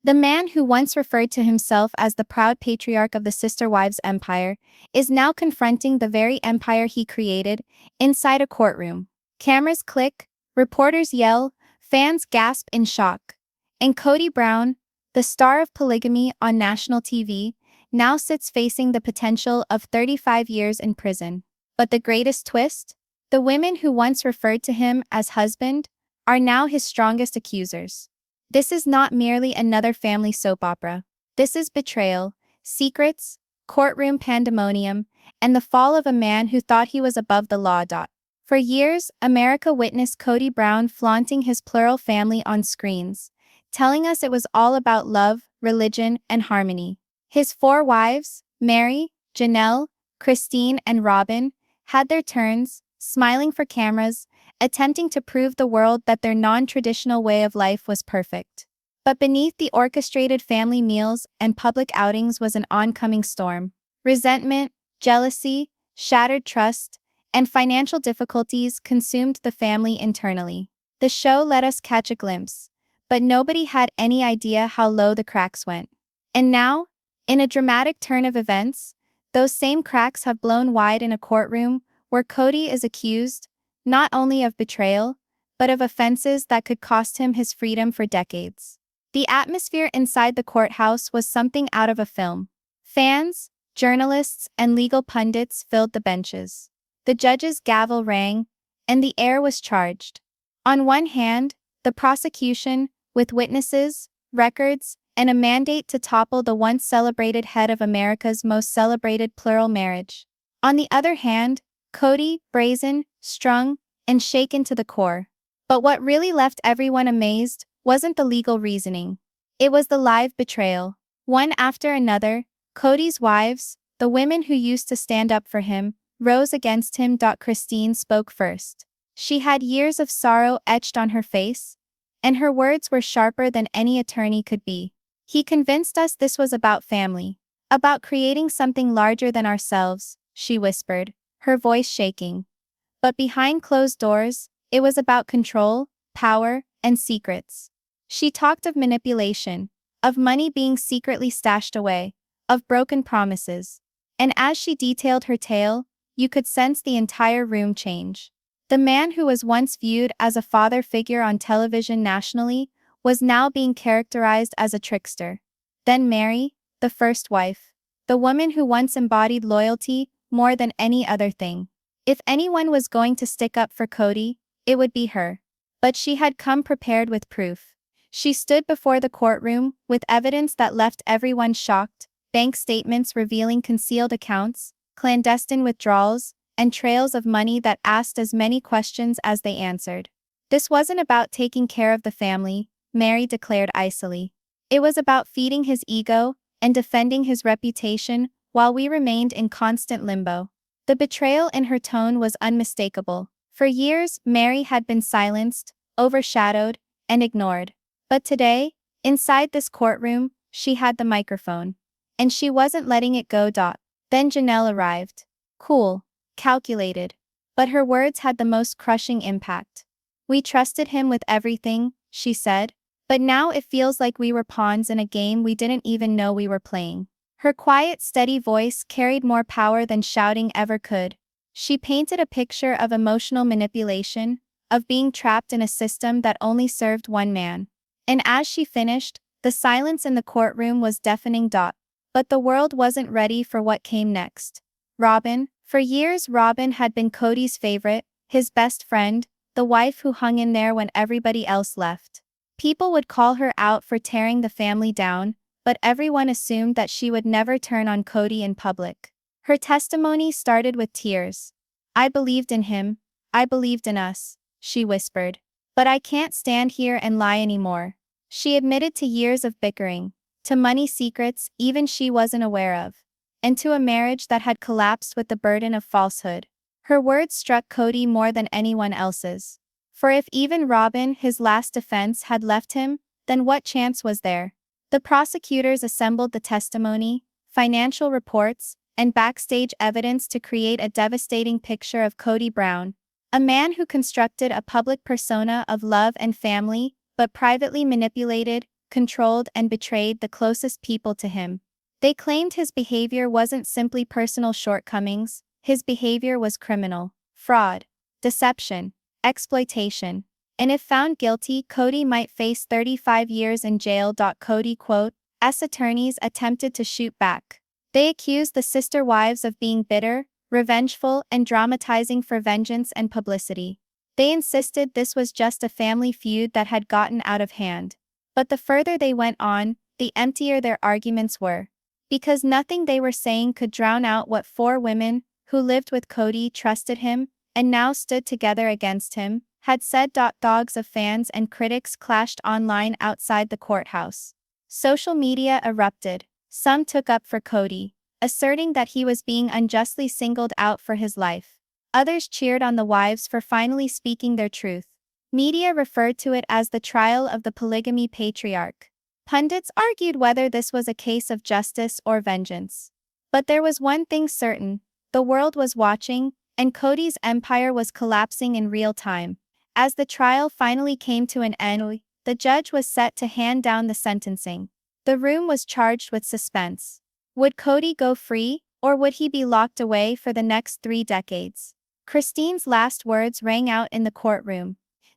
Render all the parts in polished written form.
The man who once referred to himself as the proud patriarch of the Sister Wives empire is now confronting the very empire he created inside a courtroom. Cameras click, reporters yell, fans gasp in shock. And Kody Brown, the star of polygamy on national TV, now sits facing the potential of 35 years in prison. But the greatest twist? The women who once referred to him as husband are now his strongest accusers. This is not merely another family soap opera. This is betrayal, secrets, courtroom pandemonium, and the fall of a man who thought he was above the law. For years, America witnessed Kody Brown flaunting his plural family on screens, telling us it was all about love, religion, and harmony. His 4 wives, Meri, Janelle, Christine, and Robyn, had their turns, smiling for cameras, attempting to prove the world that their non-traditional way of life was perfect. But beneath the orchestrated family meals and public outings was an oncoming storm. Resentment, jealousy, shattered trust, and financial difficulties consumed the family internally. The show let us catch a glimpse, but nobody had any idea how low the cracks went. And now, in a dramatic turn of events, those same cracks have blown wide in a courtroom where Kody is accused, not only of betrayal, but of offenses that could cost him his freedom for decades. The atmosphere inside the courthouse was something out of a film. Fans, journalists, and legal pundits filled the benches. The judge's gavel rang, and the air was charged. On one hand, the prosecution, with witnesses, records, and a mandate to topple the once celebrated head of America's most celebrated plural marriage. On the other hand, Kody, brazen, strung, and shaken to the core. But what really left everyone amazed wasn't the legal reasoning. It was the live betrayal. One after another, Kody's wives, the women who used to stand up for him, rose against him. Christine spoke first. She had years of sorrow etched on her face, and her words were sharper than any attorney could be. He convinced us this was about family, about creating something larger than ourselves, she whispered, her voice shaking. But behind closed doors, it was about control, power, and secrets. She talked of manipulation, of money being secretly stashed away, of broken promises. And as she detailed her tale, you could sense the entire room change. The man who was once viewed as a father figure on television nationally was now being characterized as a trickster. Then Meri, the first wife, the woman who once embodied loyalty more than any other thing. If anyone was going to stick up for Kody, it would be her. But she had come prepared with proof. She stood before the courtroom with evidence that left everyone shocked, bank statements revealing concealed accounts, clandestine withdrawals, and trails of money that asked as many questions as they answered. This wasn't about taking care of the family, Meri declared icily. It was about feeding his ego and defending his reputation while we remained in constant limbo. The betrayal in her tone was unmistakable. For years, Meri had been silenced, overshadowed, and ignored. But today, inside this courtroom, she had the microphone. And she wasn't letting it go. Then Janelle arrived. Cool, calculated. But her words had the most crushing impact. We trusted him with everything, she said. But now it feels like we were pawns in a game we didn't even know we were playing. Her quiet, steady voice carried more power than shouting ever could. She painted a picture of emotional manipulation, of being trapped in a system that only served one man. And as she finished, the silence in the courtroom was deafening. But the world wasn't ready for what came next. Robyn. For years, Robyn had been Kody's favorite, his best friend, the wife who hung in there when everybody else left. People would call her out for tearing the family down, but everyone assumed that she would never turn on Kody in public. Her testimony started with tears. I believed in him, I believed in us, she whispered. But I can't stand here and lie anymore. She admitted to years of bickering, to money secrets even she wasn't aware of, and to a marriage that had collapsed with the burden of falsehood. Her words struck Kody more than anyone else's. For if even Robyn, his last defense, had left him, then what chance was there? The prosecutors assembled the testimony, financial reports, and backstage evidence to create a devastating picture of Kody Brown, a man who constructed a public persona of love and family, but privately manipulated, controlled, and betrayed the closest people to him. They claimed his behavior wasn't simply personal shortcomings, his behavior was criminal. Fraud, deception, exploitation. And if found guilty, Kody might face 35 years in jail. Kody quote, "S attorneys attempted to shoot back. They accused the sister wives of being bitter, revengeful, and dramatizing for vengeance and publicity. They insisted this was just a family feud that had gotten out of hand. But the further they went on, the emptier their arguments were. Because nothing they were saying could drown out what four women, who lived with Kody, trusted him, and now stood together against him, had said. Dogs of fans and critics clashed online outside the courthouse. Social media erupted. Some took up for Kody, asserting that he was being unjustly singled out for his life. Others cheered on the wives for finally speaking their truth. Media referred to it as the trial of the polygamy patriarch. Pundits argued whether this was a case of justice or vengeance. But there was one thing certain: the world was watching, and Kody's empire was collapsing in real time. As the trial finally came to an end, the judge was set to hand down the sentencing. The room was charged with suspense. Would Kody go free, or would he be locked away for the next 3 decades? Christine's last words rang out in the courtroom.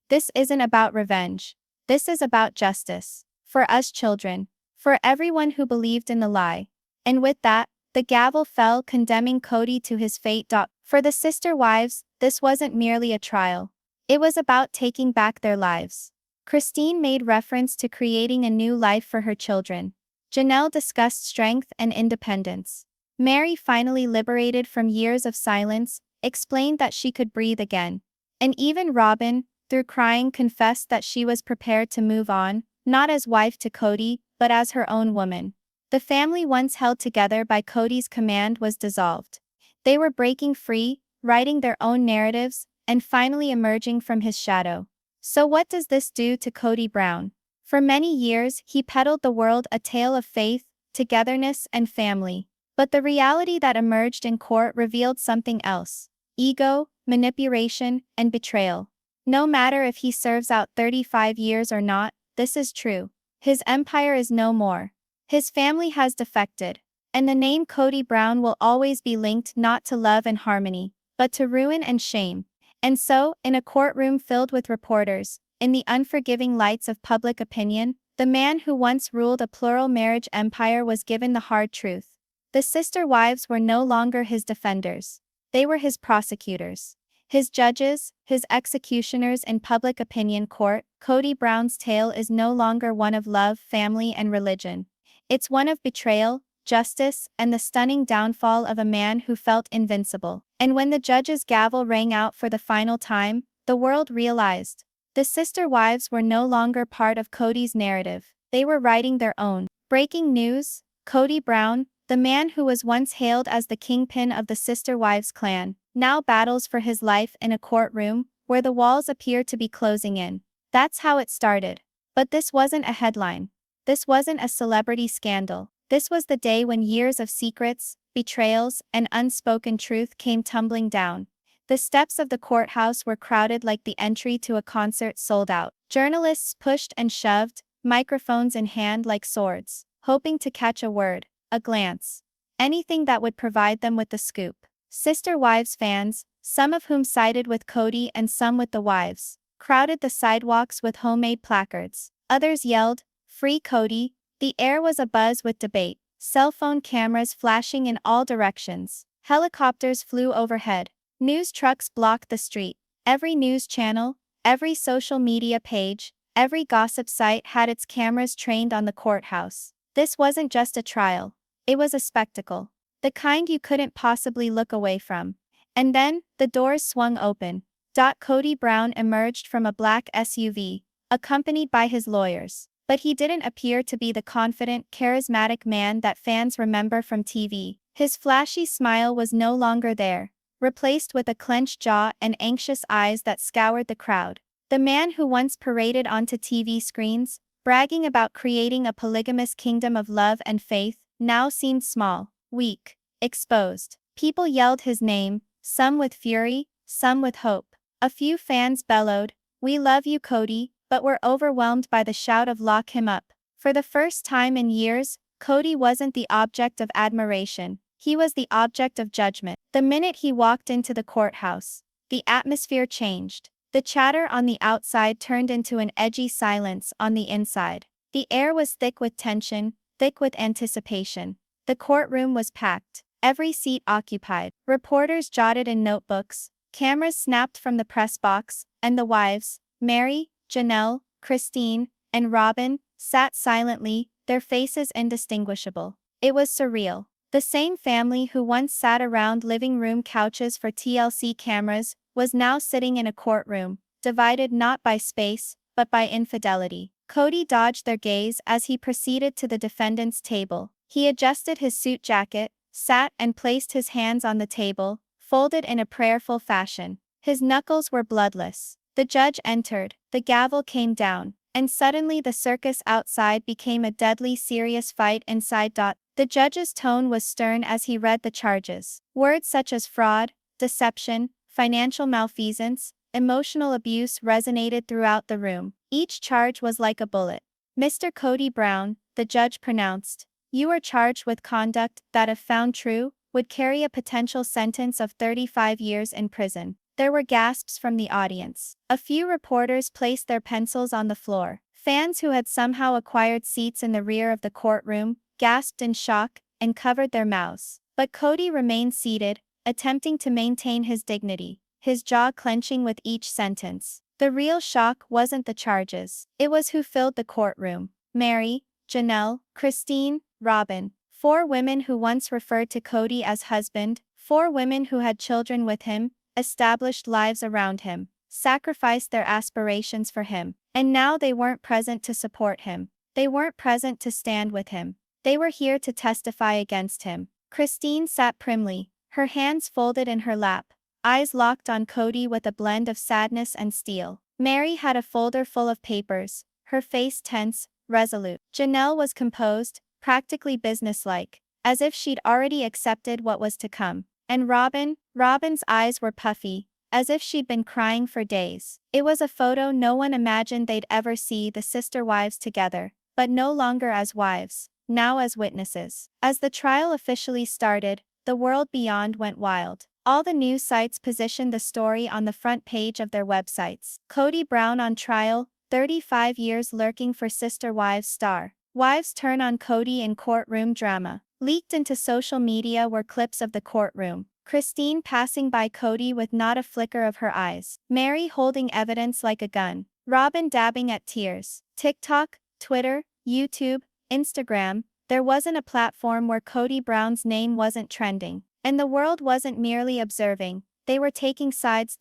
"This isn't about revenge. This is about justice. For us children. For everyone who believed in the lie." And with that, the gavel fell, condemning Kody to his fate. For the sister wives, this wasn't merely a trial. It was about taking back their lives. Christine made reference to creating a new life for her children. Janelle discussed strength and independence. Meri, finally liberated from years of silence, explained that she could breathe again. And even Robyn, through crying, confessed that she was prepared to move on, not as wife to Kody, but as her own woman. The family once held together by Kody's command was dissolved. They were breaking free, writing their own narratives, and finally emerging from his shadow. So what does this do to Kody Brown? For many years, he peddled the world a tale of faith, togetherness, and family. But the reality that emerged in court revealed something else: ego, manipulation, and betrayal. No matter if he serves out 35 years or not, this is true. His empire is no more. His family has defected. And the name Kody Brown will always be linked not to love and harmony, but to ruin and shame. And so, in a courtroom filled with reporters, in the unforgiving lights of public opinion, the man who once ruled a plural marriage empire was given the hard truth. The sister wives were no longer his defenders. They were his prosecutors, his judges, his executioners in public opinion court. Kody Brown's tale is no longer one of love, family, and religion. It's one of betrayal, justice, and the stunning downfall of a man who felt invincible. And when the judge's gavel rang out for the final time, the world realized. The sister wives were no longer part of Kody's narrative. They were writing their own. Breaking news: Kody Brown, the man who was once hailed as the kingpin of the sister wives clan, now battles for his life in a courtroom where the walls appear to be closing in. That's how it started. But this wasn't a headline. This wasn't a celebrity scandal. This was the day when years of secrets, betrayals, and unspoken truth came tumbling down. The steps of the courthouse were crowded like the entry to a concert sold out. Journalists pushed and shoved, microphones in hand like swords, hoping to catch a word, a glance, anything that would provide them with the scoop. Sister Wives fans, some of whom sided with Kody and some with the wives, crowded the sidewalks with homemade placards. Others yelled, "Free Kody." The air was abuzz with debate, cell phone cameras flashing in all directions. Helicopters flew overhead. News trucks blocked the street. Every news channel, every social media page, every gossip site had its cameras trained on the courthouse. This wasn't just a trial. It was a spectacle. The kind you couldn't possibly look away from. And then, the doors swung open. Kody Brown emerged from a black SUV, accompanied by his lawyers. But he didn't appear to be the confident, charismatic man that fans remember from TV. His flashy smile was no longer there, replaced with a clenched jaw and anxious eyes that scoured the crowd. The man who once paraded onto TV screens, bragging about creating a polygamous kingdom of love and faith, now seemed small, weak, exposed. People yelled his name, some with fury, some with hope. A few fans bellowed, "We love you, Kody," but were overwhelmed by the shout of "Lock him up." For the first time in years, Kody wasn't the object of admiration, he was the object of judgment. The minute he walked into the courthouse, the atmosphere changed. The chatter on the outside turned into an edgy silence on the inside. The air was thick with tension, thick with anticipation. The courtroom was packed, every seat occupied. Reporters jotted in notebooks, cameras snapped from the press box, and the wives, Meri, Janelle, Christine, and Robyn, sat silently, their faces indistinguishable. It was surreal. The same family who once sat around living room couches for TLC cameras was now sitting in a courtroom, divided not by space, but by infidelity. Kody dodged their gaze as he proceeded to the defendant's table. He adjusted his suit jacket, sat and placed his hands on the table, folded in a prayerful fashion. His knuckles were bloodless. The judge entered, the gavel came down, and suddenly the circus outside became a deadly serious fight inside. The judge's tone was stern as he read the charges. Words such as fraud, deception, financial malfeasance, emotional abuse resonated throughout the room. Each charge was like a bullet. "Mr. Kody Brown," the judge pronounced, "you are charged with conduct that, if found true, would carry a potential sentence of 35 years in prison." There were gasps from the audience. A few reporters placed their pencils on the floor. Fans who had somehow acquired seats in the rear of the courtroom gasped in shock and covered their mouths. But Kody remained seated, attempting to maintain his dignity, his jaw clenching with each sentence. The real shock wasn't the charges. It was who filled the courtroom. Meri, Janelle, Christine, Robyn. 4 women who once referred to Kody as husband, 4 women who had children with him, established lives around him, sacrificed their aspirations for him, and now they weren't present to support him. They weren't present to stand with him. They were here to testify against him. Christine sat primly, her hands folded in her lap, eyes locked on Kody with a blend of sadness and steel. Meri had a folder full of papers, her face tense, resolute. Janelle was composed, practically businesslike, as if she'd already accepted what was to come. And Robyn's eyes were puffy, as if she'd been crying for days. It was a photo no one imagined they'd ever see, the sister wives together, but no longer as wives, now as witnesses. As the trial officially started, the world beyond went wild. All the news sites positioned the story on the front page of their websites. Kody Brown on trial, 35 years lurking for Sister Wives star. Wives turn on Kody in courtroom drama. Leaked into social media were clips of the courtroom. Christine passing by Kody with not a flicker of her eyes. Meri holding evidence like a gun. Robyn dabbing at tears. TikTok, Twitter, YouTube, Instagram. There wasn't a platform where Kody Brown's name wasn't trending. And the world wasn't merely observing, they were taking sides.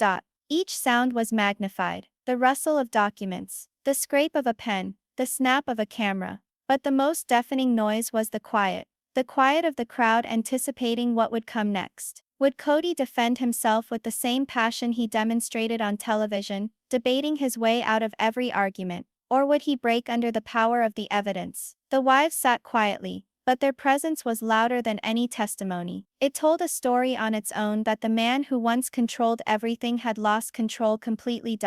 Each sound was magnified. The rustle of documents, the scrape of a pen, the snap of a camera. But the most deafening noise was the quiet. The quiet of the crowd anticipating what would come next. Would Kody defend himself with the same passion he demonstrated on television, debating his way out of every argument? Or would he break under the power of the evidence? The wives sat quietly, but their presence was louder than any testimony. It told a story on its own that the man who once controlled everything had lost control completely.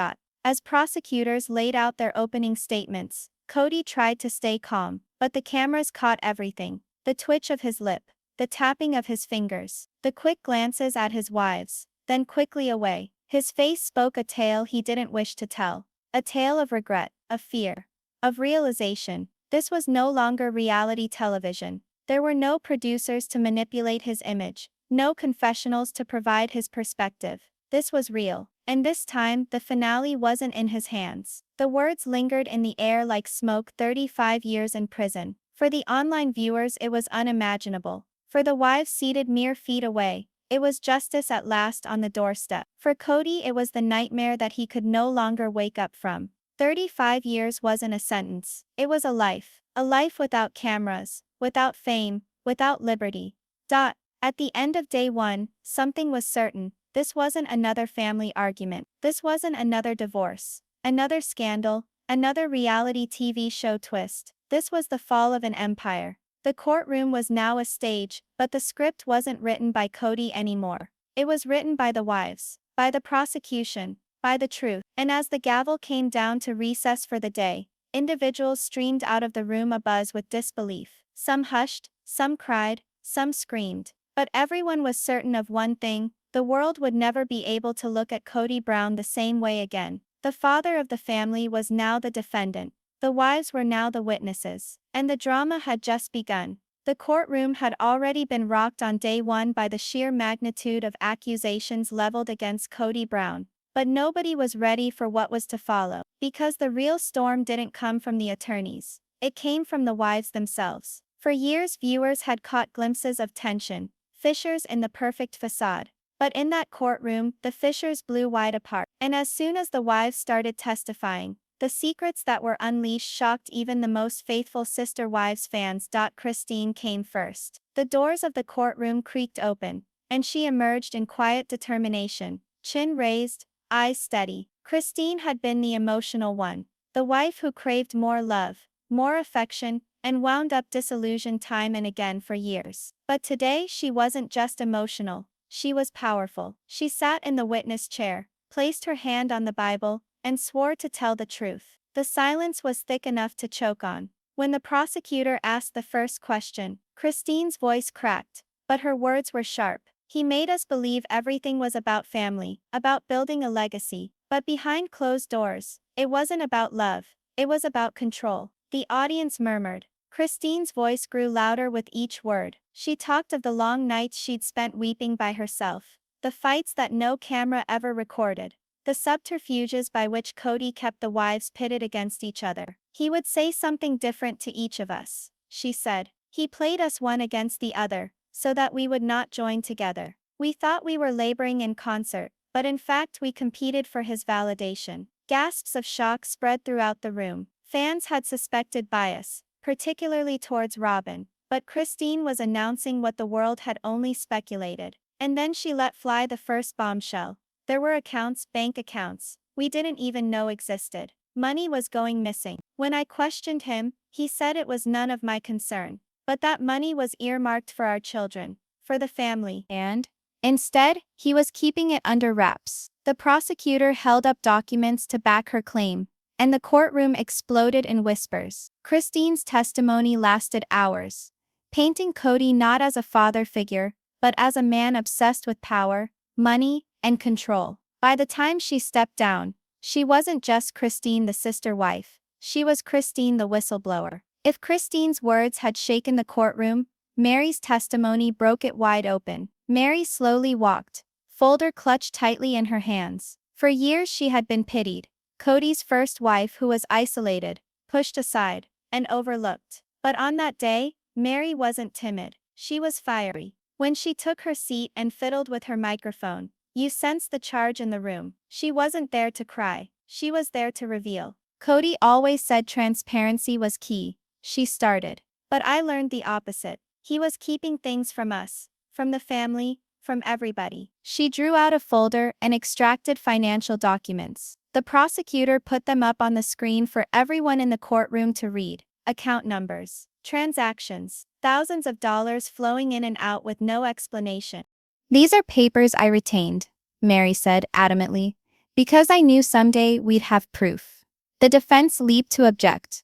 As prosecutors laid out their opening statements, Kody tried to stay calm, but the cameras caught everything. The twitch of his lip, the tapping of his fingers, the quick glances at his wives, then quickly away. His face spoke a tale he didn't wish to tell. A tale of regret, of fear, of realization. This was no longer reality television. There were no producers to manipulate his image, no confessionals to provide his perspective. This was real. And this time, the finale wasn't in his hands. The words lingered in the air like smoke. 35 years in prison. For the online viewers it was unimaginable. For the wives seated mere feet away, it was justice at last on the doorstep. For Kody it was the nightmare that he could no longer wake up from. 35 years wasn't a sentence. It was a life. A life without cameras, without fame, without liberty. At the end of day 1, something was certain. This wasn't another family argument. This wasn't another divorce, another scandal, another reality TV show twist. This was the fall of an empire. The courtroom was now a stage, but the script wasn't written by Kody anymore. It was written by the wives, by the prosecution, by the truth. And as the gavel came down to recess for the day, individuals streamed out of the room abuzz with disbelief. Some hushed, some cried, some screamed. But everyone was certain of one thing: the world would never be able to look at Kody Brown the same way again. The father of the family was now the defendant. The wives were now the witnesses. And the drama had just begun. The courtroom had already been rocked on day one by the sheer magnitude of accusations leveled against Kody Brown. But nobody was ready for what was to follow. Because the real storm didn't come from the attorneys. It came from the wives themselves. For years viewers had caught glimpses of tension, fissures in the perfect facade. But in that courtroom, the fissures blew wide apart. And as soon as the wives started testifying, the secrets that were unleashed shocked even the most faithful Sister Wives fans. Christine came first. The doors of the courtroom creaked open, and she emerged in quiet determination, chin raised, eyes steady. Christine had been the emotional one, the wife who craved more love, more affection, and wound up disillusioned time and again for years. But today she wasn't just emotional, she was powerful. She sat in the witness chair, placed her hand on the Bible, and swore to tell the truth. The silence was thick enough to choke on. When the prosecutor asked the first question, Christine's voice cracked, but her words were sharp. He made us believe everything was about family, about building a legacy. But behind closed doors, it wasn't about love, it was about control. The audience murmured. Christine's voice grew louder with each word. She talked of the long nights she'd spent weeping by herself, the fights that no camera ever recorded, the subterfuges by which Kody kept the wives pitted against each other. He would say something different to each of us, she said. He played us one against the other, so that we would not join together. We thought we were laboring in concert, but in fact we competed for his validation. Gasps of shock spread throughout the room. Fans had suspected bias, particularly towards Robyn, but Christine was announcing what the world had only speculated. And then she let fly the first bombshell. There were accounts, bank accounts, we didn't even know existed. Money was going missing. When I questioned him, he said it was none of my concern. But that money was earmarked for our children, for the family. And instead, he was keeping it under wraps. The prosecutor held up documents to back her claim, and the courtroom exploded in whispers. Christine's testimony lasted hours, painting Kody not as a father figure, but as a man obsessed with power, money, and control. By the time she stepped down, she wasn't just Christine the sister wife, she was Christine the whistleblower. If Christine's words had shaken the courtroom, Meri's testimony broke it wide open. Meri slowly walked, folder clutched tightly in her hands. For years she had been pitied, Kody's first wife who was isolated, pushed aside, and overlooked. But on that day, Meri wasn't timid, she was fiery. When she took her seat and fiddled with her microphone, you sensed the charge in the room. She wasn't there to cry, she was there to reveal. Kody always said transparency was key, she started. But I learned the opposite. He was keeping things from us, from the family, from everybody. She drew out a folder and extracted financial documents. The prosecutor put them up on the screen for everyone in the courtroom to read. Account numbers, transactions, thousands of dollars flowing in and out with no explanation. "These are papers I retained," Meri said adamantly, "because I knew someday we'd have proof." The defense leaped to object,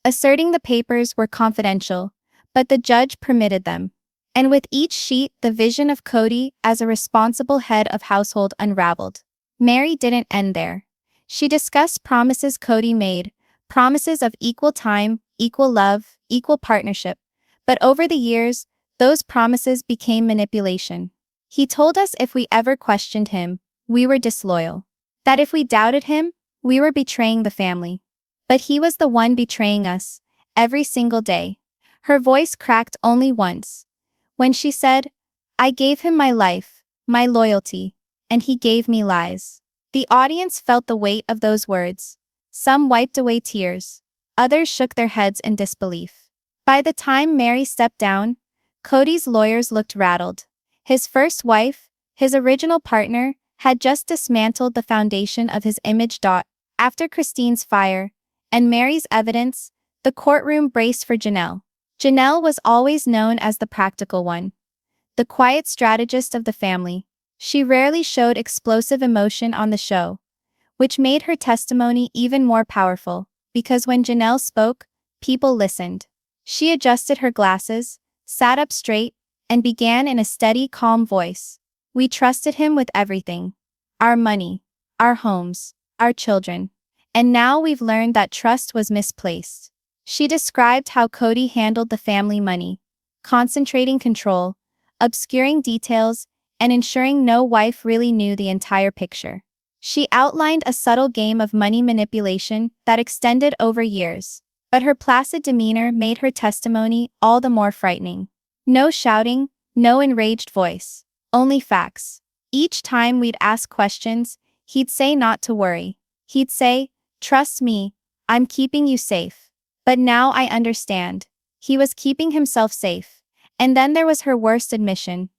asserting the papers were confidential, but the judge permitted them. And with each sheet, the vision of Kody as a responsible head of household unraveled. Meri didn't end there. She discussed promises Kody made, promises of equal time, equal love, equal partnership. But over the years, those promises became manipulation. He told us if we ever questioned him, we were disloyal. That if we doubted him, we were betraying the family. But he was the one betraying us, every single day. Her voice cracked only once, when she said, "I gave him my life, my loyalty, and he gave me lies." The audience felt the weight of those words. Some wiped away tears, others shook their heads in disbelief. By the time Meri stepped down, Kody's lawyers looked rattled. His first wife, his original partner, had just dismantled the foundation of his image. After Christine's fire, and Meri's evidence, the courtroom braced for Janelle. Janelle was always known as the practical one, the quiet strategist of the family. She rarely showed explosive emotion on the show, which made her testimony even more powerful. because when Janelle spoke, people listened. She adjusted her glasses, sat up straight, and began in a steady, calm voice. We trusted him with everything. Our money, our homes, our children. And now we've learned that trust was misplaced. She described how Kody handled the family money, concentrating control, obscuring details, and ensuring no wife really knew the entire picture. She outlined a subtle game of money manipulation that extended over years, but her placid demeanor made her testimony all the more frightening. No shouting, no enraged voice, only facts. Each time we'd ask questions, he'd say not to worry. He'd say, "Trust me, I'm keeping you safe." But now I understand. He was keeping himself safe. And then there was her worst admission.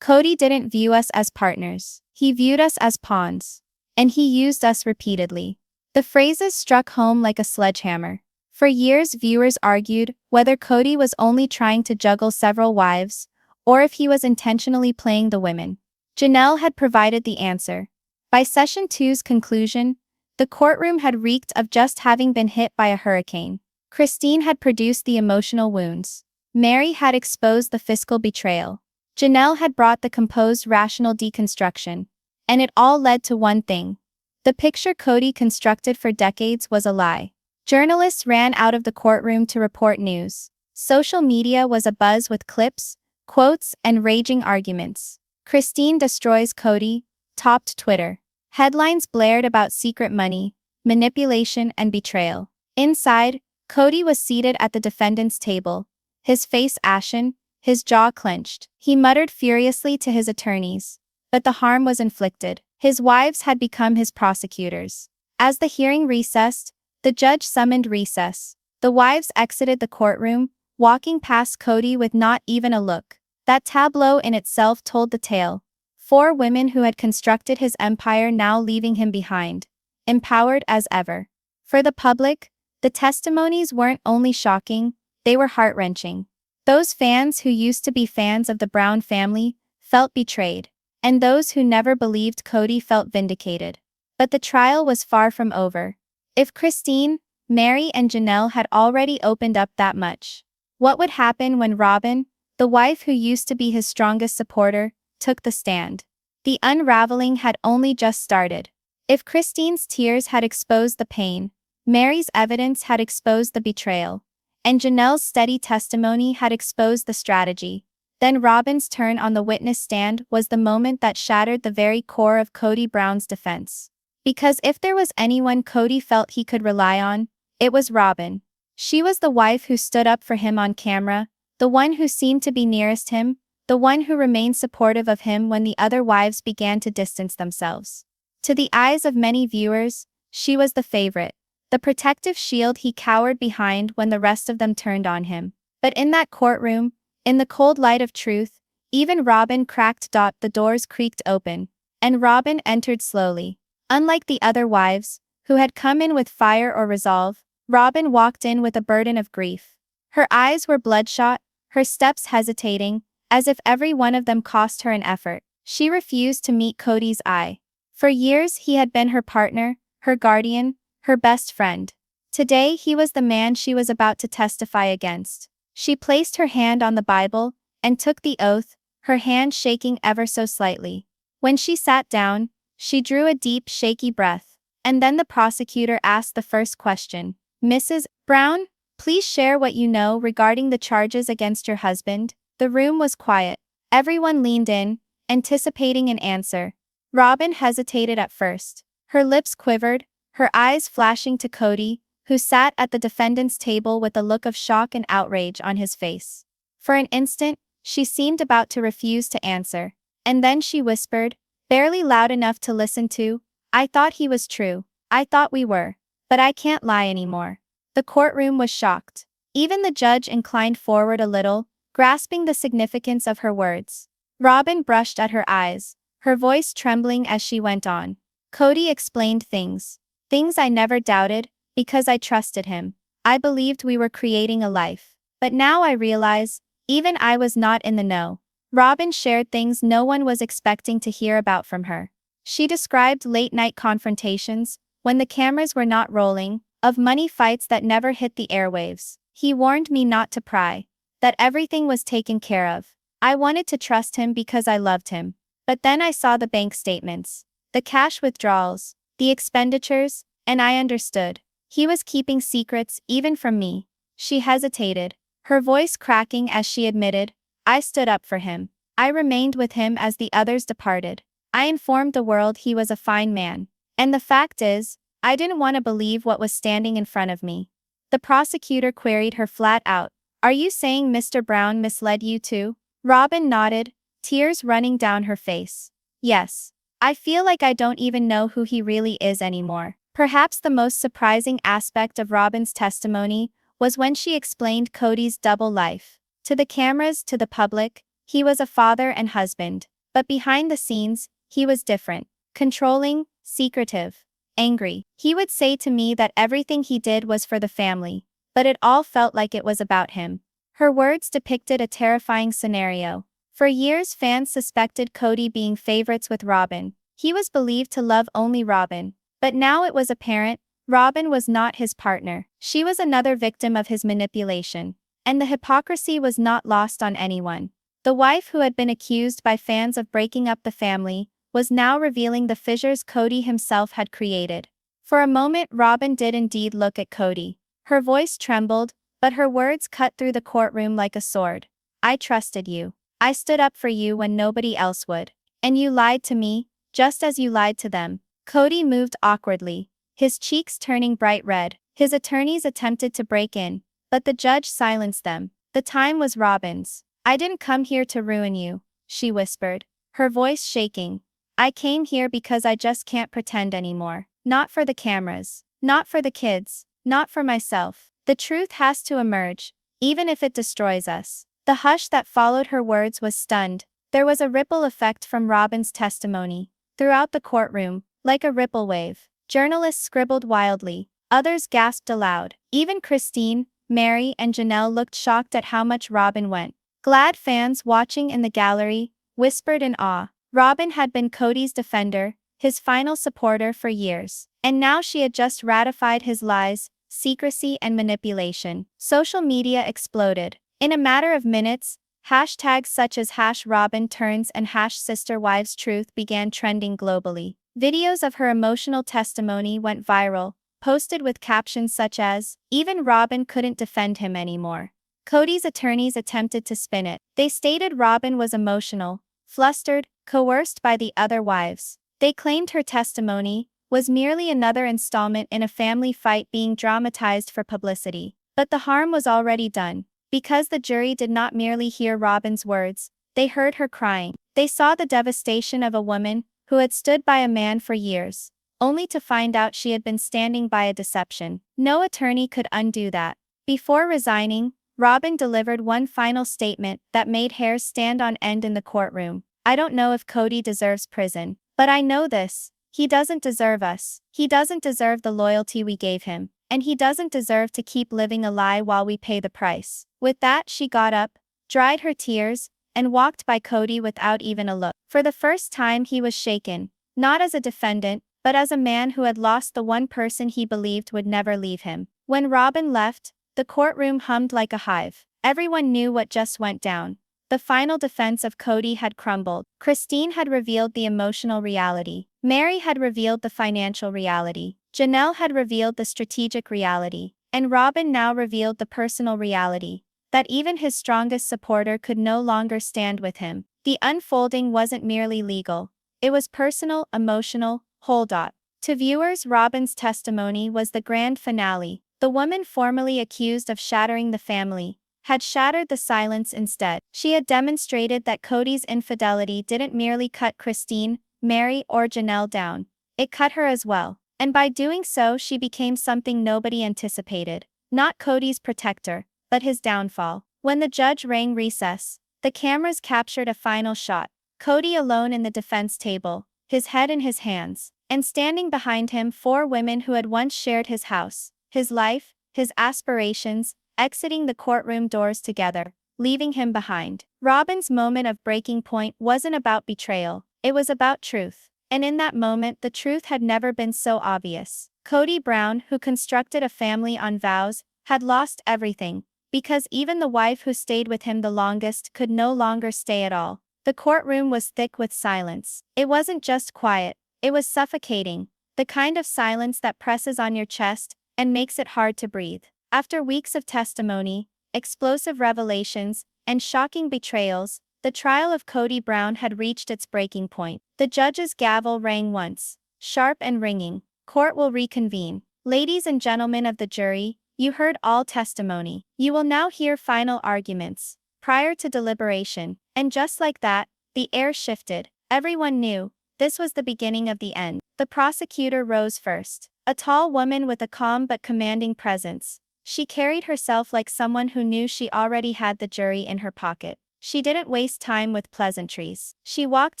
Kody didn't view us as partners. He viewed us as pawns. And he used us repeatedly. The phrases struck home like a sledgehammer. For years, viewers argued whether Kody was only trying to juggle several wives, or if he was intentionally playing the women. Janelle had provided the answer. By Session 2's conclusion, the courtroom had reeked of just having been hit by a hurricane. Christine had produced the emotional wounds. Meri had exposed the fiscal betrayal. Janelle had brought the composed, rational deconstruction. And it all led to one thing. The picture Kody constructed for decades was a lie. Journalists ran out of the courtroom to report news. Social media was abuzz with clips, quotes, and raging arguments. Christine destroys Kody topped Twitter. Headlines blared about secret money, manipulation, and betrayal. Inside, Kody was seated at the defendant's table, his face ashen, his jaw clenched. He muttered furiously to his attorneys. But the harm was inflicted. His wives had become his prosecutors. As the hearing recessed, the judge summoned recess. The wives exited the courtroom, walking past Kody with not even a look. That tableau in itself told the tale. 4 women who had constructed his empire now leaving him behind, empowered as ever. For the public, the testimonies weren't only shocking, they were heart-wrenching. Those fans who used to be fans of the Brown family felt betrayed, and those who never believed Kody felt vindicated. But the trial was far from over. If Christine, Meri, and Janelle had already opened up that much, what would happen when Robyn, the wife who used to be his strongest supporter, took the stand? The unraveling had only just started. If Christine's tears had exposed the pain, Meri's evidence had exposed the betrayal, and Janelle's steady testimony had exposed the strategy, then Robyn's turn on the witness stand was the moment that shattered the very core of Kody Brown's defense. Because if there was anyone Kody felt he could rely on, it was Robyn. She was the wife who stood up for him on camera, the one who seemed to be nearest him, the one who remained supportive of him when the other wives began to distance themselves. To the eyes of many viewers, she was the favorite, the protective shield he cowered behind when the rest of them turned on him. But in that courtroom, in the cold light of truth, even Robyn cracked. The doors creaked open, and Robyn entered slowly. Unlike the other wives, who had come in with fire or resolve, Robyn walked in with a burden of grief. Her eyes were bloodshot, her steps hesitating, as if every one of them cost her an effort. She refused to meet Kody's eye. For years he had been her partner, her guardian, her best friend. Today he was the man she was about to testify against. She placed her hand on the Bible and took the oath, her hand shaking ever so slightly. When she sat down, she drew a deep, shaky breath, and then the prosecutor asked the first question. "Mrs. Brown, please share what you know regarding the charges against your husband." The room was quiet. Everyone leaned in, anticipating an answer. Robyn hesitated at first. Her lips quivered, her eyes flashing to Kody, who sat at the defendant's table with a look of shock and outrage on his face. For an instant, she seemed about to refuse to answer. And then she whispered, barely loud enough to listen to, "I thought he was true. I thought we were. But I can't lie anymore." The courtroom was shocked. Even the judge inclined forward a little, grasping the significance of her words. Robyn brushed at her eyes, her voice trembling as she went on. "Kody explained things. Things I never doubted, because I trusted him. I believed we were creating a life. But now I realize, even I was not in the know." Robyn shared things no one was expecting to hear about from her. She described late-night confrontations, when the cameras were not rolling, of money fights that never hit the airwaves. He warned me not to pry, that everything was taken care of. I wanted to trust him because I loved him. But then I saw the bank statements, the cash withdrawals, the expenditures, and I understood. He was keeping secrets even from me. She hesitated, her voice cracking as she admitted, I stood up for him. I remained with him as the others departed. I informed the world he was a fine man. And the fact is, I didn't want to believe what was standing in front of me. The prosecutor queried her flat out. Are you saying Mr. Brown misled you too? Robyn nodded, tears running down her face. Yes. I feel like I don't even know who he really is anymore. Perhaps the most surprising aspect of Robyn's testimony was when she explained Kody's double life. To the cameras, to the public, he was a father and husband. But behind the scenes, he was different. Controlling, secretive, angry. He would say to me that everything he did was for the family, but it all felt like it was about him. Her words depicted a terrifying scenario. For years fans suspected Kody being favorites with Robyn. He was believed to love only Robyn. But now it was apparent, Robyn was not his partner. She was another victim of his manipulation. And the hypocrisy was not lost on anyone. The wife who had been accused by fans of breaking up the family was now revealing the fissures Kody himself had created. For a moment Robyn did indeed look at Kody. Her voice trembled, but her words cut through the courtroom like a sword. I trusted you. I stood up for you when nobody else would. And you lied to me, just as you lied to them. Kody moved awkwardly, his cheeks turning bright red. His attorneys attempted to break in, but the judge silenced them. The time was Robyn's. I didn't come here to ruin you, she whispered, her voice shaking. I came here because I just can't pretend anymore. Not for the cameras, not for the kids, not for myself. The truth has to emerge, even if it destroys us. The hush that followed her words was stunned. There was a ripple effect from Robyn's testimony. Throughout the courtroom, like a ripple wave, journalists scribbled wildly. Others gasped aloud. Even Christine, Meri, and Janelle looked shocked at how much Robyn went. Glad fans watching in the gallery whispered in awe. Robyn had been Kody's defender, his final supporter for years. And now she had just ratified his lies, secrecy, and manipulation. Social media exploded. In a matter of minutes, hashtags such as #Robyn and #SisterWivesTruth began trending globally. Videos of her emotional testimony went viral, posted with captions such as, "Even Robyn couldn't defend him anymore." Kody's attorneys attempted to spin it. They stated Robyn was emotional, flustered, coerced by the other wives. They claimed her testimony was merely another installment in a family fight being dramatized for publicity. But the harm was already done. Because the jury did not merely hear Robyn's words, they heard her crying. They saw the devastation of a woman who had stood by a man for years, only to find out she had been standing by a deception. No attorney could undo that. Before resigning, Robyn delivered one final statement that made hairs stand on end in the courtroom. I don't know if Kody deserves prison, but I know this. He doesn't deserve us. He doesn't deserve the loyalty we gave him. And he doesn't deserve to keep living a lie while we pay the price. With that, she got up, dried her tears, and walked by Kody without even a look. For the first time he was shaken, not as a defendant, but as a man who had lost the one person he believed would never leave him. When Robyn left, the courtroom hummed like a hive. Everyone knew what just went down. The final defense of Kody had crumbled. Christine had revealed the emotional reality. Meri had revealed the financial reality. Janelle had revealed the strategic reality. And Robyn now revealed the personal reality. That even his strongest supporter could no longer stand with him. The unfolding wasn't merely legal. It was personal, emotional, whole. To viewers, Robyn's testimony was the grand finale. The woman formerly accused of shattering the family had shattered the silence instead. She had demonstrated that Kody's infidelity didn't merely cut Christine, Meri, or Janelle down. It cut her as well. And by doing so, she became something nobody anticipated. Not Kody's protector, but his downfall. When the judge rang recess, the cameras captured a final shot. Kody alone in the defense table, his head in his hands, and standing behind him 4 women who had once shared his house, his life, his aspirations, exiting the courtroom doors together, leaving him behind. Robyn's moment of breaking point wasn't about betrayal, it was about truth. And in that moment the truth had never been so obvious. Kody Brown, who constructed a family on vows, had lost everything, because even the wife who stayed with him the longest could no longer stay at all. The courtroom was thick with silence. It wasn't just quiet, it was suffocating, the kind of silence that presses on your chest and makes it hard to breathe. After weeks of testimony, explosive revelations, and shocking betrayals, the trial of Kody Brown had reached its breaking point. The judge's gavel rang once, sharp and ringing. Court will reconvene. Ladies and gentlemen of the jury, you heard all testimony. You will now hear final arguments. Prior to deliberation, and just like that, the air shifted. Everyone knew this was the beginning of the end. The prosecutor rose first. A tall woman with a calm but commanding presence. She carried herself like someone who knew she already had the jury in her pocket. She didn't waste time with pleasantries. She walked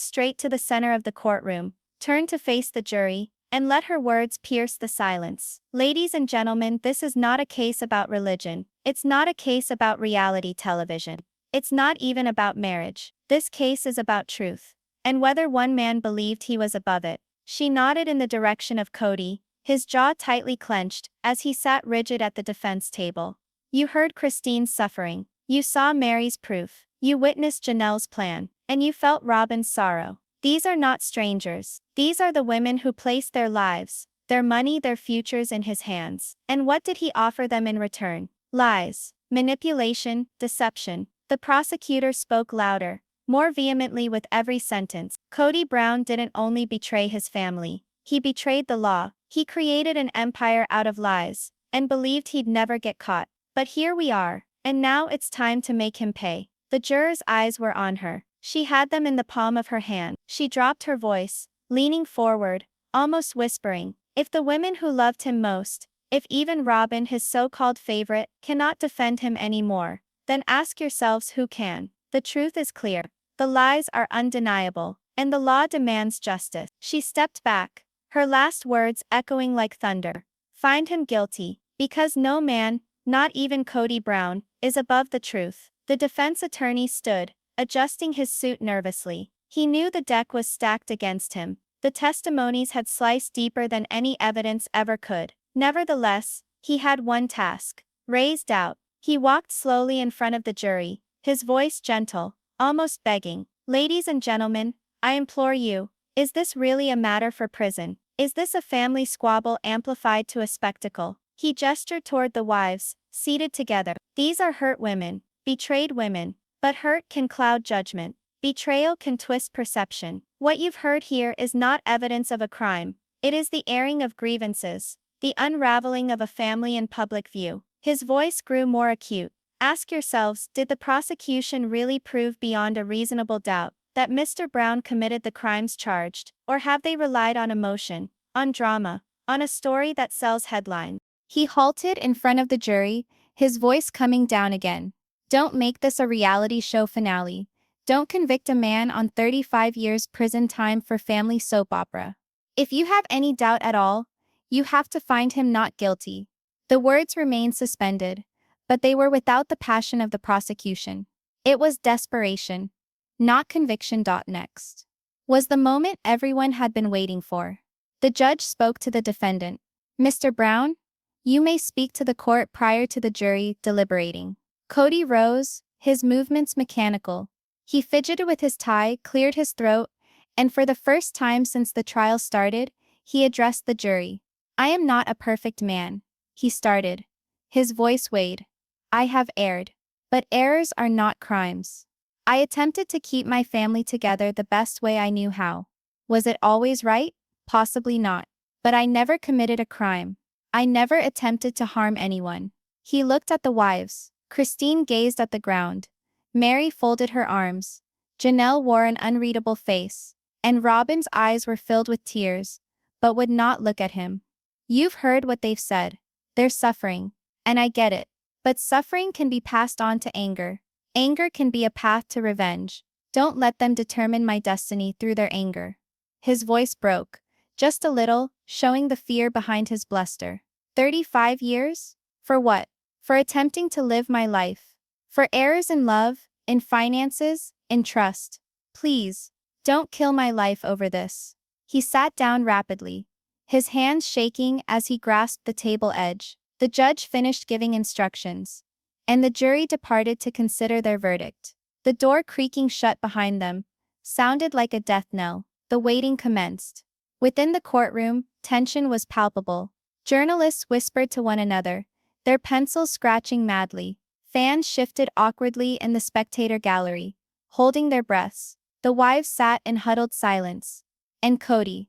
straight to the center of the courtroom, turned to face the jury, and let her words pierce the silence. Ladies and gentlemen, this is not a case about religion. It's not a case about reality television. It's not even about marriage. This case is about truth. And whether one man believed he was above it. She nodded in the direction of Kody, his jaw tightly clenched, as he sat rigid at the defense table. You heard Christine's suffering. You saw Meri's proof. You witnessed Janelle's plan. And you felt Robyn's sorrow. These are not strangers. These are the women who placed their lives, their money, their futures in his hands. And what did he offer them in return? Lies, manipulation, deception. The prosecutor spoke louder, more vehemently with every sentence. Kody Brown didn't only betray his family. He betrayed the law. He created an empire out of lies, and believed he'd never get caught. But here we are, and now it's time to make him pay. The jurors' eyes were on her. She had them in the palm of her hand. She dropped her voice, leaning forward, almost whispering, if the women who loved him most, if even Robyn, his so-called favorite, cannot defend him anymore, then ask yourselves who can. The truth is clear. The lies are undeniable, and the law demands justice. She stepped back, her last words echoing like thunder. Find him guilty, because no man, not even Kody Brown, is above the truth. The defense attorney stood, adjusting his suit nervously. He knew the deck was stacked against him. The testimonies had sliced deeper than any evidence ever could. Nevertheless, he had one task: raise doubt. He walked slowly in front of the jury, his voice gentle, almost begging. Ladies and gentlemen, I implore you, is this really a matter for prison? Is this a family squabble amplified to a spectacle? He gestured toward the wives, seated together. These are hurt women, betrayed women. But hurt can cloud judgment. Betrayal can twist perception. What you've heard here is not evidence of a crime. It is the airing of grievances, the unraveling of a family in public view. His voice grew more acute. Ask yourselves, did the prosecution really prove beyond a reasonable doubt that Mr. Brown committed the crimes charged, or have they relied on emotion, on drama, on a story that sells headlines? He halted in front of the jury, his voice coming down again. Don't make this a reality show finale. Don't convict a man on 35 years prison time for family soap opera. If you have any doubt at all, you have to find him not guilty. The words remained suspended, but they were without the passion of the prosecution. It was desperation, not conviction. Next was the moment everyone had been waiting for. The judge spoke to the defendant. Mr. Brown, you may speak to the court prior to the jury deliberating. Kody rose, his movements mechanical. He fidgeted with his tie, cleared his throat, and for the first time since the trial started, he addressed the jury. I am not a perfect man, he started. His voice weighed. I have erred. But errors are not crimes. I attempted to keep my family together the best way I knew how. Was it always right? Possibly not. But I never committed a crime. I never attempted to harm anyone. He looked at the wives. Christine gazed at the ground. Meri folded her arms. Janelle wore an unreadable face. And Robyn's eyes were filled with tears, but would not look at him. You've heard what they've said. They're suffering. And I get it. But suffering can be passed on to anger. Anger can be a path to revenge. Don't let them determine my destiny through their anger. His voice broke, just a little, showing the fear behind his bluster. 35 years? For what? For attempting to live my life. For errors in love, in finances, in trust. Please, don't kill my life over this. He sat down rapidly. his hands shaking as he grasped the table edge. The judge finished giving instructions, and the jury departed to consider their verdict. The door creaking shut behind them sounded like a death knell. The waiting commenced. Within the courtroom, tension was palpable. Journalists whispered to one another, their pencils scratching madly. Fans shifted awkwardly in the spectator gallery, holding their breaths. The wives sat in huddled silence. And Kody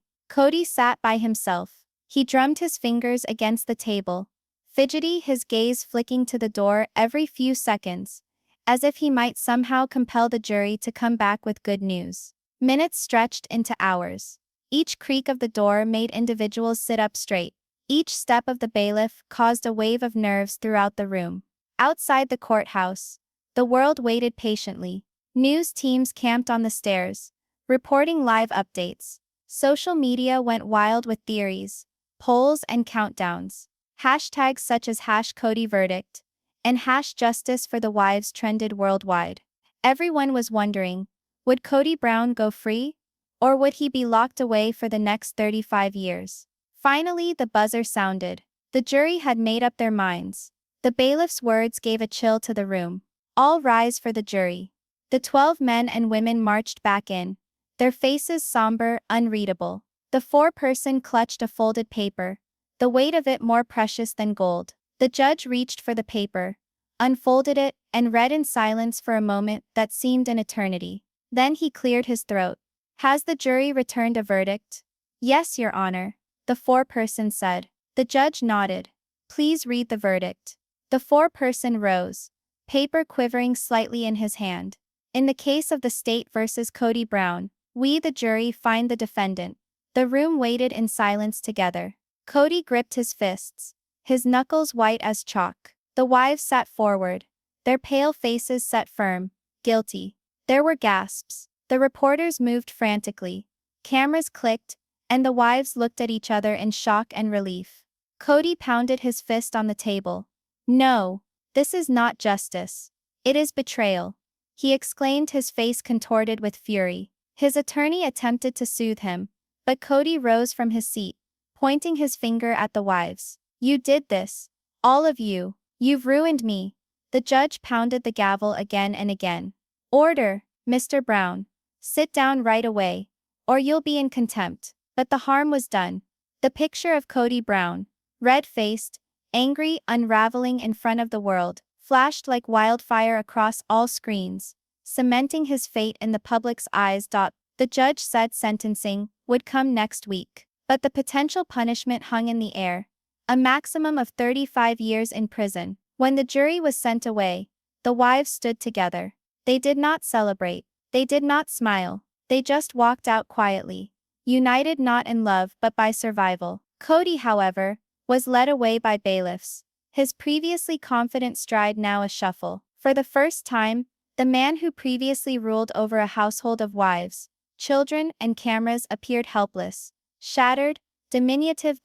sat by himself. He drummed his fingers against the table, fidgety, his gaze flicking to the door every few seconds, as if he might somehow compel the jury to come back with good news. Minutes stretched into hours. Each creak of the door made individuals sit up straight. Each step of the bailiff caused a wave of nerves throughout the room. Outside the courthouse, the world waited patiently. News teams camped on the stairs, reporting live updates. Social media went wild with theories, polls, and countdowns. Hashtags such as #CodyVerdict and #Justice for the Wives trended worldwide. Everyone was wondering, would Kody Brown go free? Or would he be locked away for the next 35 years? Finally, the buzzer sounded. The jury had made up their minds. The bailiff's words gave a chill to the room. All rise for the jury. The 12 men and women marched back in, their faces somber, unreadable. The foreperson clutched a folded paper, the weight of it more precious than gold. The judge reached for the paper, unfolded it, and read in silence for a moment that seemed an eternity. Then he cleared his throat. "Has the jury returned a verdict?" "Yes, Your Honor," the foreperson said. The judge nodded. "Please read the verdict." The foreperson rose, paper quivering slightly in his hand. "In the case of the state versus Kody Brown, we the jury find the defendant." The room waited in silence together. Kody gripped his fists, his knuckles white as chalk. The wives sat forward, their pale faces set firm. "Guilty." There were gasps. The reporters moved frantically. Cameras clicked, and the wives looked at each other in shock and relief. Kody pounded his fist on the table. "No, this is not justice. It is betrayal," he exclaimed, his face contorted with fury. His attorney attempted to soothe him, but Kody rose from his seat, pointing his finger at the wives. "You did this. All of you. You've ruined me." The judge pounded the gavel again and again. "Order, Mr. Brown. Sit down right away, or you'll be in contempt." But the harm was done. The picture of Kody Brown, red-faced, angry, unraveling in front of the world, flashed like wildfire across all screens, cementing his fate in the public's eyes. The judge said sentencing would come next week, but the potential punishment hung in the air, a maximum of 35 years in prison. When the jury was sent away, the wives stood together. They did not celebrate. They did not smile. They just walked out quietly, united not in love but by survival. Kody, however, was led away by bailiffs, his previously confident stride now a shuffle. For the first time, the man who previously ruled over a household of wives, children, and cameras appeared helpless, shattered, diminutive.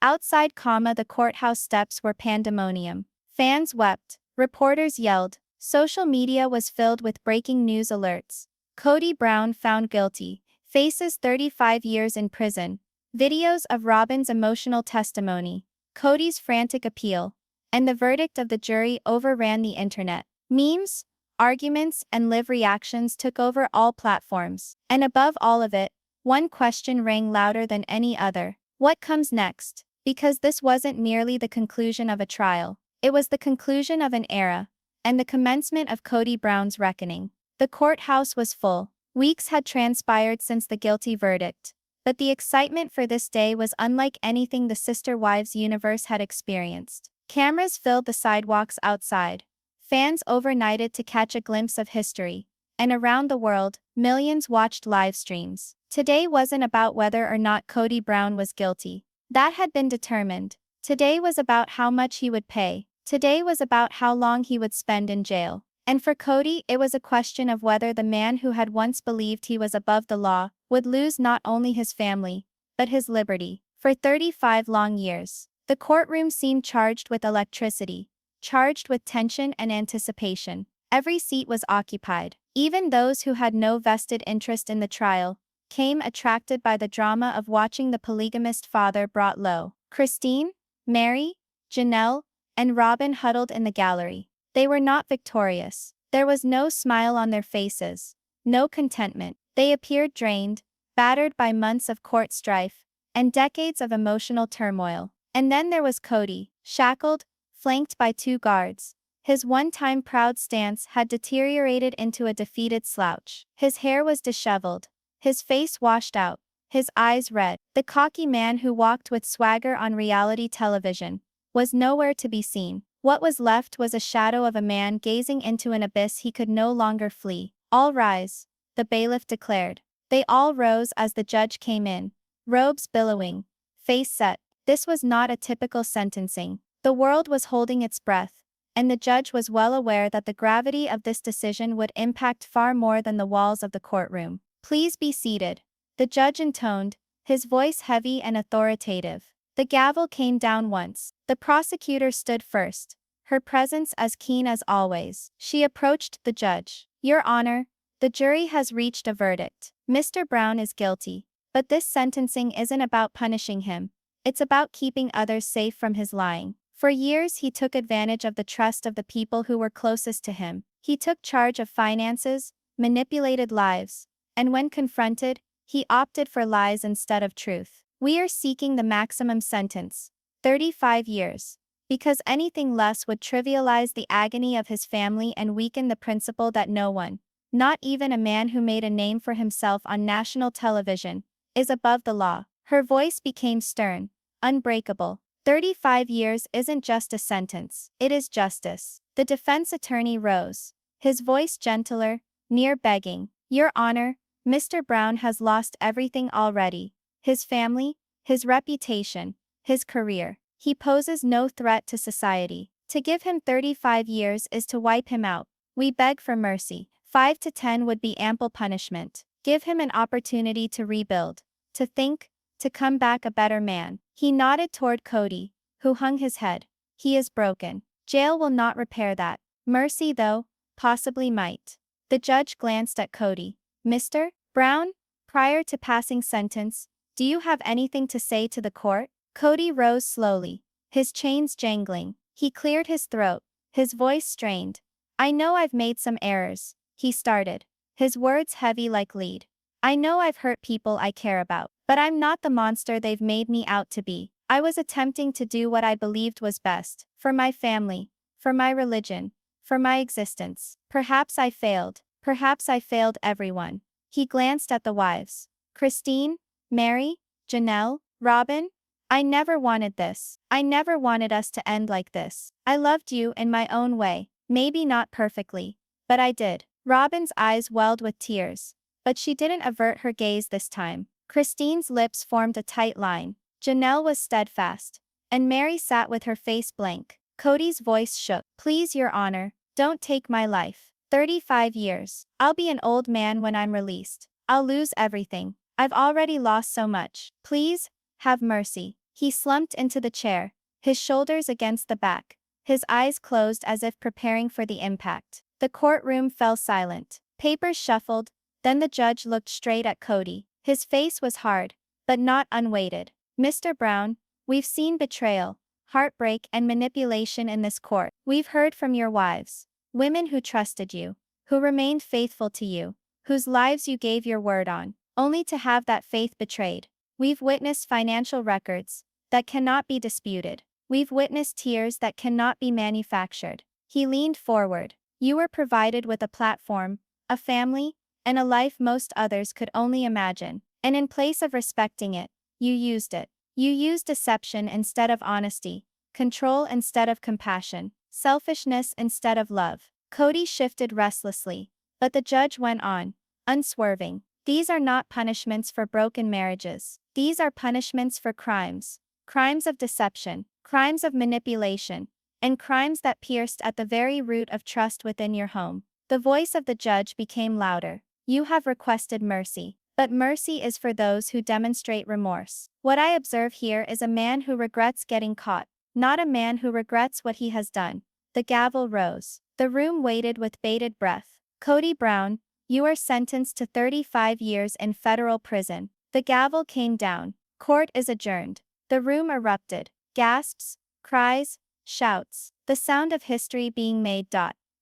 Outside, the courthouse steps were pandemonium. Fans wept, reporters yelled, social media was filled with breaking news alerts. Kody Brown found guilty, faces 35 years in prison. Videos of Robyn's emotional testimony, Kody's frantic appeal, and the verdict of the jury overran the internet. Memes, arguments, and live reactions took over all platforms. And above all of it, one question rang louder than any other. What comes next? Because this wasn't merely the conclusion of a trial, it was the conclusion of an era, and the commencement of Kody Brown's reckoning. The courthouse was full. Weeks had transpired since the guilty verdict, but the excitement for this day was unlike anything the Sister Wives universe had experienced. Cameras filled the sidewalks outside. Fans overnighted to catch a glimpse of history, and around the world, millions watched live streams. Today wasn't about whether or not Kody Brown was guilty. That had been determined. Today was about how much he would pay. Today was about how long he would spend in jail. And for Kody, it was a question of whether the man who had once believed he was above the law would lose not only his family, but his liberty. For 35 long years, the courtroom seemed charged with electricity, charged with tension and anticipation. Every seat was occupied. Even those who had no vested interest in the trial came attracted by the drama of watching the polygamist father brought low. Christine, Meri, Janelle, and Robyn huddled in the gallery. They were not victorious. There was no smile on their faces, no contentment. They appeared drained, battered by months of court strife, and decades of emotional turmoil. And then there was Kody, shackled, flanked by 2 guards. His one-time proud stance had deteriorated into a defeated slouch. His hair was disheveled, his face washed out, his eyes red. The cocky man who walked with swagger on reality television was nowhere to be seen. What was left was a shadow of a man gazing into an abyss he could no longer flee. "All rise," the bailiff declared. They all rose as the judge came in, robes billowing, face set. This was not a typical sentencing. The world was holding its breath, and the judge was well aware that the gravity of this decision would impact far more than the walls of the courtroom. "Please be seated," the judge intoned, his voice heavy and authoritative. The gavel came down once. The prosecutor stood first, her presence as keen as always. She approached the judge. "Your Honor, the jury has reached a verdict. Mr. Brown is guilty. But this sentencing isn't about punishing him. It's about keeping others safe from his lying. For years he took advantage of the trust of the people who were closest to him. He took charge of finances, manipulated lives, and when confronted, he opted for lies instead of truth. We are seeking the maximum sentence, 35 years, because anything less would trivialize the agony of his family and weaken the principle that no one, not even a man who made a name for himself on national television, is above the law." Her voice became stern, unbreakable. 35 years isn't just a sentence, it is justice. The defense attorney rose, his voice gentler, near begging. "Your Honor, Mr. Brown has lost everything already. His family, his reputation, his career. He poses no threat to society. To give him 35 years is to wipe him out. We beg for mercy. 5 to 10 would be ample punishment. Give him an opportunity to rebuild, to think, to come back a better man." He nodded toward Kody, who hung his head. "He is broken. Jail will not repair that. Mercy, though, possibly might." The judge glanced at Kody. "Mr. Brown, prior to passing sentence, do you have anything to say to the court?" Kody rose slowly, his chains jangling. He cleared his throat, his voice strained. "I know I've made some errors," he started, his words heavy like lead. "I know I've hurt people I care about, but I'm not the monster they've made me out to be. I was attempting to do what I believed was best, for my family, for my religion, for my existence. Perhaps I failed. Perhaps I failed everyone." He glanced at the wives. "Christine, Meri, Janelle, Robyn, I never wanted this. I never wanted us to end like this. I loved you in my own way, maybe not perfectly, but I did." Robyn's eyes welled with tears, but she didn't avert her gaze this time. Christine's lips formed a tight line. Janelle was steadfast, and Meri sat with her face blank. Kody's voice shook. "Please, Your Honor, don't take my life. 35 years. I'll be an old man when I'm released. I'll lose everything. I've already lost so much. Please, have mercy." He slumped into the chair, his shoulders against the back, his eyes closed as if preparing for the impact. The courtroom fell silent. Papers shuffled, then the judge looked straight at Kody. His face was hard, but not unweighted. "Mr. Brown, we've seen betrayal, heartbreak and manipulation in this court. We've heard from your wives, women who trusted you, who remained faithful to you, whose lives you gave your word on, only to have that faith betrayed. We've witnessed financial records that cannot be disputed. We've witnessed tears that cannot be manufactured." He leaned forward. "You were provided with a platform, a family, and a life most others could only imagine. And in place of respecting it, you used it. You used deception instead of honesty, control instead of compassion, selfishness instead of love." Kody shifted restlessly, but the judge went on, unswerving. "These are not punishments for broken marriages. These are punishments for crimes. Crimes of deception, crimes of manipulation, and crimes that pierced at the very root of trust within your home." The voice of the judge became louder. "You have requested mercy, but mercy is for those who demonstrate remorse. What I observe here is a man who regrets getting caught, not a man who regrets what he has done." The gavel rose. The room waited with bated breath. "Kody Brown, You are sentenced to 35 years in federal prison. The gavel came down. Court is adjourned. The room erupted. Gasps, cries, shouts. The sound of history being made.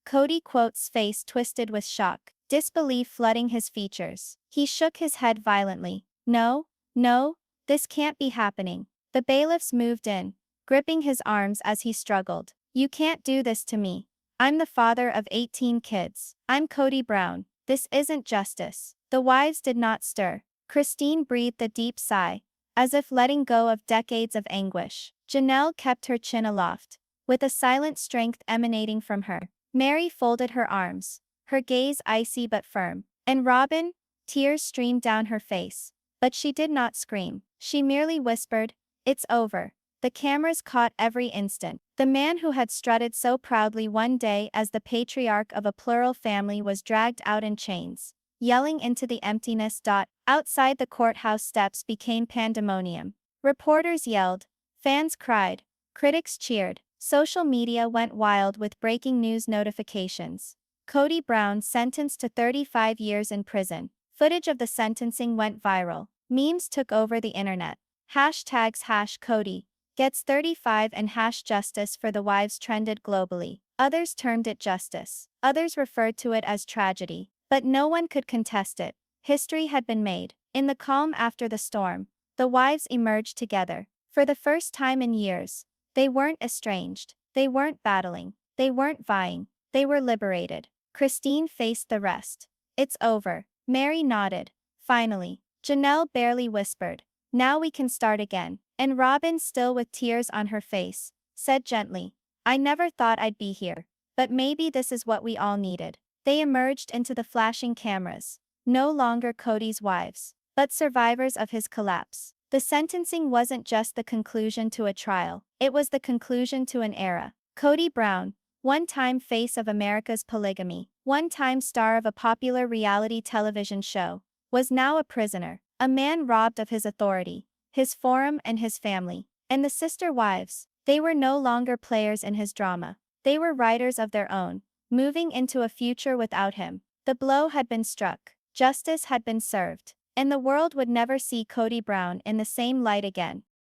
Kody Quote's face twisted with shock, disbelief flooding his features. He shook his head violently. No, no, this can't be happening. The bailiffs moved in, gripping his arms as he struggled. You can't do this to me. I'm the father of 18 kids. I'm Kody Brown. This isn't justice. The wives did not stir. Christine breathed a deep sigh, as if letting go of decades of anguish. Janelle kept her chin aloft, with a silent strength emanating from her. Meri folded her arms, her gaze icy but firm. And Robyn, tears streamed down her face. But she did not scream. She merely whispered, "It's over." The cameras caught every instant. The man who had strutted so proudly one day as the patriarch of a plural family was dragged out in chains, yelling into the emptiness. Outside the courthouse steps became pandemonium. Reporters yelled, fans cried, critics cheered. Social media went wild with breaking news notifications. Kody Brown sentenced to 35 years in prison. Footage of the sentencing went viral. Memes took over the internet. Hashtags #Kody gets 35 and #justice for the wives trended globally. Others termed it justice. Others referred to it as tragedy. But no one could contest it. History had been made. In the calm after the storm, the wives emerged together. For the first time in years, they weren't estranged. They weren't battling. They weren't vying. They were liberated. Christine faced the rest. It's over. Meri nodded. Finally. Janelle barely whispered, "Now we can start again." And Robyn, still with tears on her face, said gently, "I never thought I'd be here. But maybe this is what we all needed." They emerged into the flashing cameras. No longer Kody's wives, but survivors of his collapse. The sentencing wasn't just the conclusion to a trial, it was the conclusion to an era. Kody Brown, one-time face of America's polygamy, one-time star of a popular reality television show, was now a prisoner, a man robbed of his authority, his forum and his family. And the sister wives, they were no longer players in his drama. They were writers of their own, moving into a future without him. The blow had been struck, justice had been served, and the world would never see Kody Brown in the same light again.